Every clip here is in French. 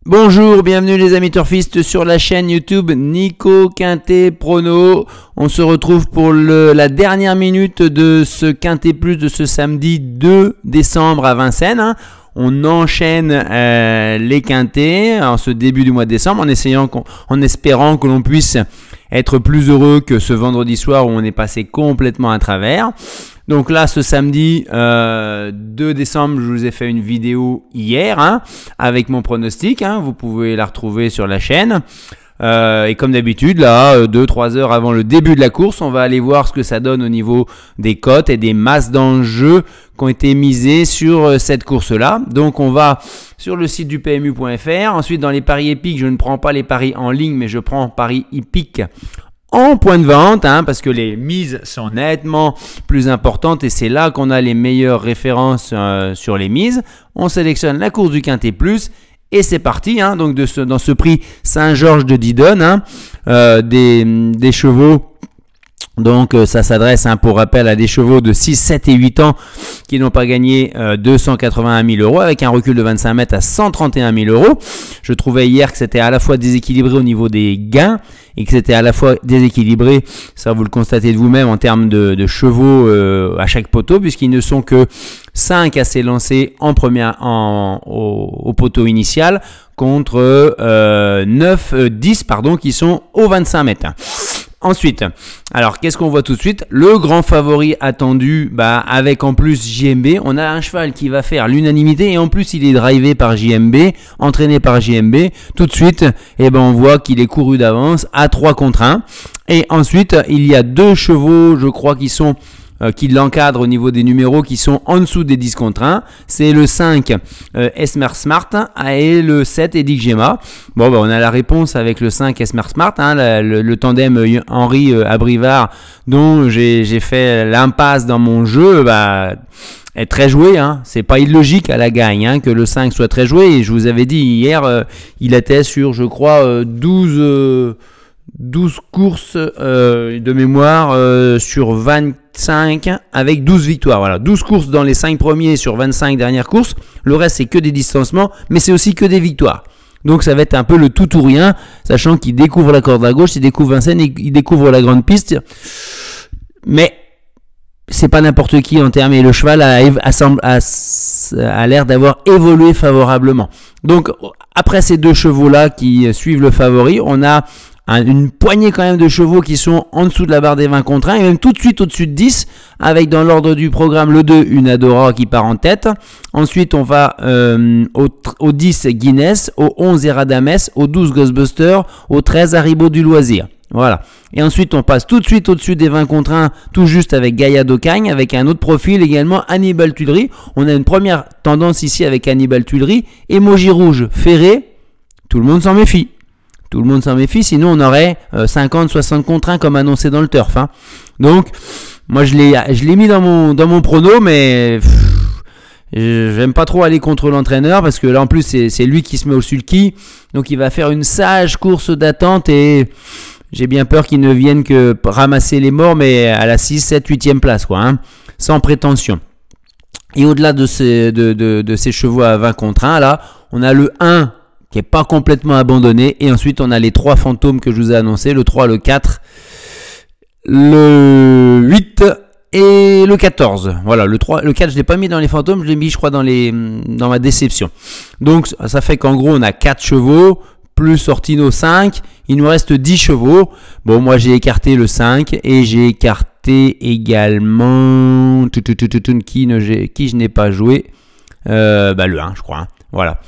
Bonjour, bienvenue les amis turfistes sur la chaîne YouTube Nico Quintet Prono. On se retrouve pour la dernière minute de ce Quintet Plus de ce samedi 2 décembre à Vincennes. On enchaîne les quintets en ce début du mois de décembre en espérant que l'on puisse être plus heureux que ce vendredi soir où on est passé complètement à travers. Donc là, ce samedi 2 décembre, je vous ai fait une vidéo hier avec mon pronostic. Vous pouvez la retrouver sur la chaîne. Et comme d'habitude, là, 2-3 heures avant le début de la course, on va aller voir ce que ça donne au niveau des cotes et des masses d'enjeux qui ont été misées sur cette course-là. Donc, on va sur le site du PMU.fr. Ensuite, dans les paris épiques, je ne prends pas les paris en ligne, mais je prends paris hippiques en point de vente, parce que les mises sont nettement plus importantes et c'est là qu'on a les meilleures références sur les mises. On sélectionne la course du Quintet Plus. Et c'est parti, donc dans ce prix Saint-Georges de Didonne, des chevaux. Donc ça s'adresse, pour rappel, à des chevaux de 6, 7 et 8 ans qui n'ont pas gagné 281 000 euros avec un recul de 25 mètres à 131 000 euros. Je trouvais hier que c'était à la fois déséquilibré au niveau des gains et que c'était à la fois déséquilibré, ça vous le constatez de vous-même, en termes de chevaux à chaque poteau, puisqu'ils ne sont que 5 à s'élancer au poteau initial contre 10 qui sont au 25 mètres. Ensuite, alors qu'est-ce qu'on voit tout de suite? Le grand favori attendu, avec en plus JMB. On a un cheval qui va faire l'unanimité et en plus il est drivé par JMB, entraîné par JMB. Tout de suite, on voit qu'il est couru d'avance à 3 contre 1. Et ensuite, il y a 2 chevaux, je crois, qui l'encadrent au niveau des numéros, qui sont en dessous des 10 contre 1. C'est le 5 Esmer Smart et le 7 Edic Gemma. Bon, on a la réponse avec le 5 Esmer Smart, le tandem Henri Abrivard dont j'ai fait l'impasse dans mon jeu, est très joué. C'est pas illogique à la gagne que le 5 soit très joué. Et je vous avais dit hier, il était sur, je crois, 12 courses de mémoire sur 25 avec 12 victoires. Voilà, 12 courses dans les 5 premiers sur 25 dernières courses. Le reste, c'est que des distancements, mais c'est aussi que des victoires. Donc, ça va être un peu le tout ou rien, sachant qu'il découvre la corde à gauche, il découvre Vincennes, il découvre la grande piste. Mais c'est pas n'importe qui en termes, et le cheval a l'air d'avoir évolué favorablement. Donc, après ces 2 chevaux-là qui suivent le favori, on a une poignée quand même de chevaux qui sont en dessous de la barre des 20 contre 1 et même tout de suite au-dessus de 10, avec dans l'ordre du programme le 2 Unadora qui part en tête. Ensuite on va au 10 Guinness, au 11 Eradames, au 12 Ghostbuster, au 13 Haribo du Loisir. Voilà. Et ensuite on passe tout de suite au-dessus des 20 contre 1, tout juste avec Gaïa d'Ocagne, avec un autre profil également, Hannibal Tuileries. On a une première tendance ici avec Hannibal Tuileries, Emoji Rouge, Ferré, tout le monde s'en méfie. Tout le monde s'en méfie, sinon on aurait 50-60 contre 1 comme annoncé dans le turf. Donc, moi je l'ai mis dans mon prono, mais j'aime pas trop aller contre l'entraîneur parce que là en plus c'est lui qui se met au sulky. Donc il va faire une sage course d'attente et j'ai bien peur qu'il ne vienne que ramasser les morts, mais à la 6, 7, 8e place, sans prétention. Et au-delà de ces chevaux à 20 contre 1, là, on a le 1 qui n'est pas complètement abandonné. Et ensuite, on a les 3 fantômes que je vous ai annoncés, le 3, le 4, le 8 et le 14. Voilà, le 3, le 4, je ne l'ai pas mis dans les fantômes, je l'ai mis, je crois, dans ma déception. Donc, ça fait qu'en gros, on a 4 chevaux, plus Ortino 5. Il nous reste 10 chevaux. Bon, moi, j'ai écarté le 5 et j'ai écarté également qui je n'ai pas joué. Le 1, je crois. Voilà.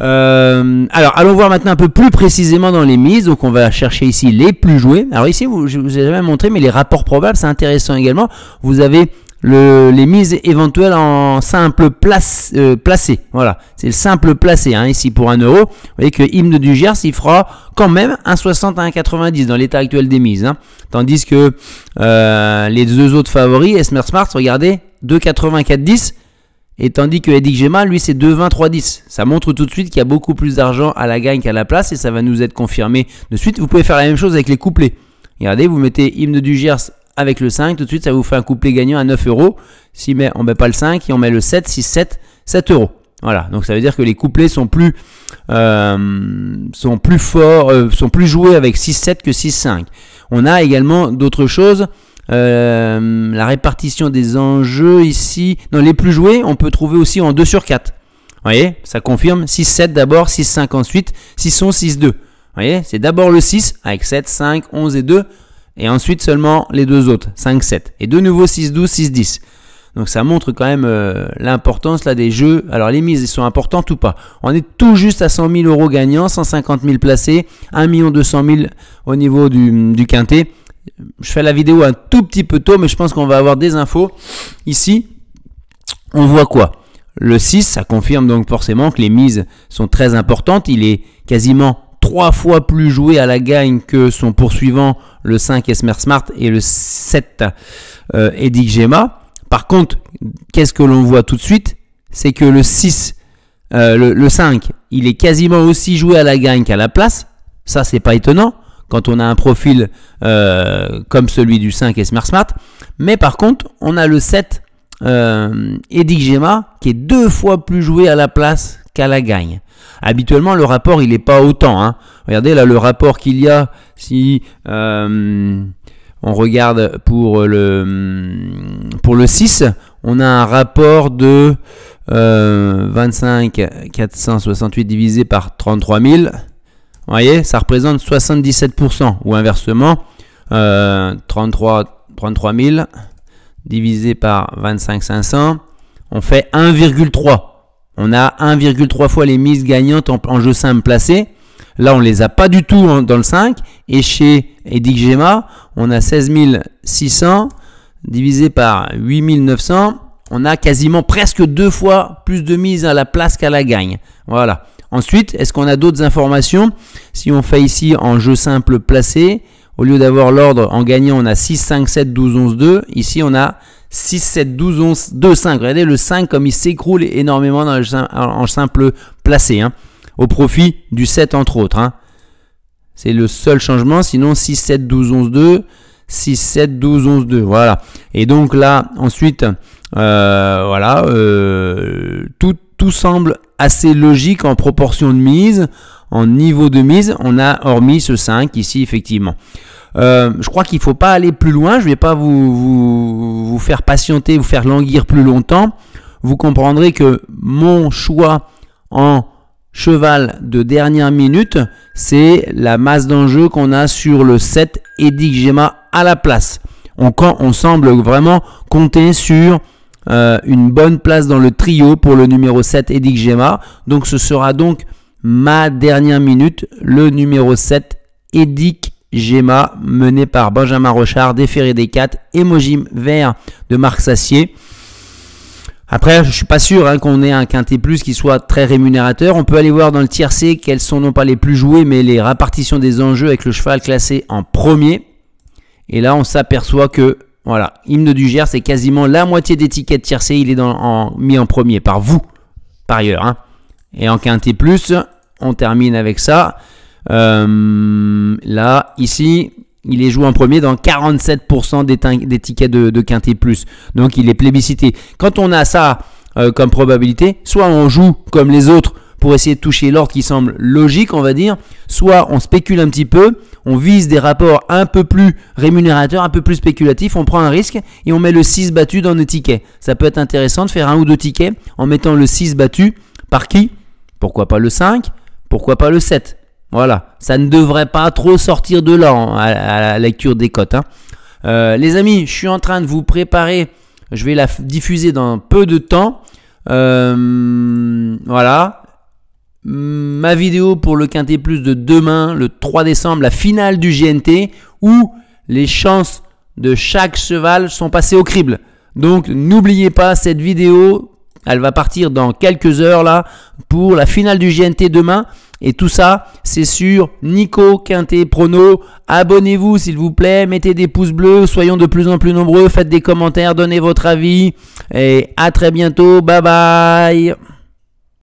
Alors, allons voir maintenant un peu plus précisément dans les mises. Donc, on va chercher ici les plus joués. Alors ici, je vous ai jamais montré, mais les rapports probables, c'est intéressant également. Vous avez les mises éventuelles en simple placé. Voilà, c'est le simple placé ici pour 1 euro. Vous voyez que Hymne du Gers, il fera quand même 1,60 à 1,90 dans l'état actuel des mises. Tandis que les 2 autres favoris, Esmer Smart, regardez, 2,80, 4,10. Et tandis que Edic Gemma, lui, c'est 2,20, 3,10. Ça montre tout de suite qu'il y a beaucoup plus d'argent à la gagne qu'à la place et ça va nous être confirmé de suite. Vous pouvez faire la même chose avec les couplets. Regardez, vous mettez Hymne du Gers avec le 5, tout de suite, ça vous fait un couplet gagnant à 9 euros. Si on ne met pas le 5 et on met le 7, 6, 7, 7 euros. Voilà, donc ça veut dire que les couplets sont plus forts, sont plus joués avec 6-7 que 6-5. On a également d'autres choses. La répartition des enjeux ici, non, les plus joués, on peut trouver aussi en 2 sur 4. Vous voyez, ça confirme 6-7 d'abord, 6-5 ensuite, 6-11, 6-2. Vous voyez, c'est d'abord le 6 avec 7, 5, 11 et 2, et ensuite seulement les deux autres, 5, 7. Et de nouveau 6, 12, 6, 10. Donc ça montre quand même l'importance là des jeux. Alors les mises, ils sont importantes ou pas? On est tout juste à 100 000 euros gagnants, 150 000 placés, 1 200 000 au niveau du quintet. Je fais la vidéo un tout petit peu tôt, mais je pense qu'on va avoir des infos. Ici, on voit quoi? Le 6, ça confirme donc forcément que les mises sont très importantes. Il est quasiment 3 fois plus joué à la gagne que son poursuivant, le 5 Esmer Smart et le 7 Edic Gemma. Par contre, qu'est-ce que l'on voit tout de suite? C'est que le 6, le 5, il est quasiment aussi joué à la gagne qu'à la place. Ça, c'est pas étonnant quand on a un profil comme celui du 5 Esmer Smart. Mais par contre, on a le 7 Edic Gemma qui est 2 fois plus joué à la place qu'à la gagne. Habituellement, le rapport, il n'est pas autant. Hein. Regardez là le rapport qu'il y a si on regarde pour le 6, on a un rapport de 25 468 divisé par 33 000. Vous voyez, ça représente 77%. Ou inversement, 33 000 divisé par 25 500, on fait 1,3. On a 1,3 fois les mises gagnantes en jeu simple placé. Là, on ne les a pas du tout dans le 5. Et chez Edic Gemma, on a 16 600 divisé par 8 900. On a quasiment presque 2 fois plus de mises à la place qu'à la gagne. Voilà. Ensuite, est-ce qu'on a d'autres informations? Si on fait ici en jeu simple placé, au lieu d'avoir l'ordre en gagnant, on a 6, 5, 7, 12, 11, 2. Ici, on a 6, 7, 12, 11, 2, 5. Regardez le 5 comme il s'écroule énormément en simple placé. Hein, au profit du 7 entre autres. Hein. C'est le seul changement. Sinon, 6, 7, 12, 11, 2. 6, 7, 12, 11, 2. Voilà. Et donc là, ensuite, voilà, tout semble assez logique en proportion de mise, en niveau de mise. On a hormis ce 5 ici, effectivement. Je crois qu'il ne faut pas aller plus loin. Je ne vais pas vous faire patienter, vous faire languir plus longtemps. Vous comprendrez que mon choix en cheval de dernière minute, c'est la masse d'enjeu qu'on a sur le 7 Edic Gemma à la place. On semble vraiment compter sur une bonne place dans le trio pour le numéro 7 Edic Gemma. Donc ce sera donc ma dernière minute, le numéro 7 Edic Gemma, mené par Benjamin Rochard, Déféré des 4, Emojim vert de Marc Sassier. Après, je suis pas sûr qu'on ait un quintet plus qui soit très rémunérateur. On peut aller voir dans le tiercé quels sont non pas les plus joués, mais les répartitions des enjeux avec le cheval classé en premier. Et là, on s'aperçoit que, voilà, Hymne du Gers, c'est quasiment la moitié des tickets tiercé. Il est mis en premier par vous, par ailleurs. Hein. Et en quintet plus, on termine avec ça. Là, ici, il est joué en premier dans 47% des tickets de quintet plus. Donc, il est plébiscité. Quand on a ça comme probabilité, soit on joue comme les autres pour essayer de toucher l'ordre qui semble logique, on va dire, soit on spécule un petit peu, on vise des rapports un peu plus rémunérateurs, un peu plus spéculatifs, on prend un risque et on met le 6 battu dans nos tickets. Ça peut être intéressant de faire un ou deux tickets en mettant le 6 battu par qui? Pourquoi pas le 5? Pourquoi pas le 7? Voilà, ça ne devrait pas trop sortir de là à la lecture des cotes. Hein. Les amis, je suis en train de vous préparer, je vais la diffuser dans peu de temps. Voilà, ma vidéo pour le Quintet Plus de demain, le 3 décembre, la finale du GNT, où les chances de chaque cheval sont passées au crible. Donc n'oubliez pas cette vidéo, elle va partir dans quelques heures là pour la finale du GNT demain. Et tout ça, c'est sur Nico Quintet Prono. Abonnez-vous s'il vous plaît, mettez des pouces bleus, soyons de plus en plus nombreux, faites des commentaires, donnez votre avis. Et à très bientôt, bye bye.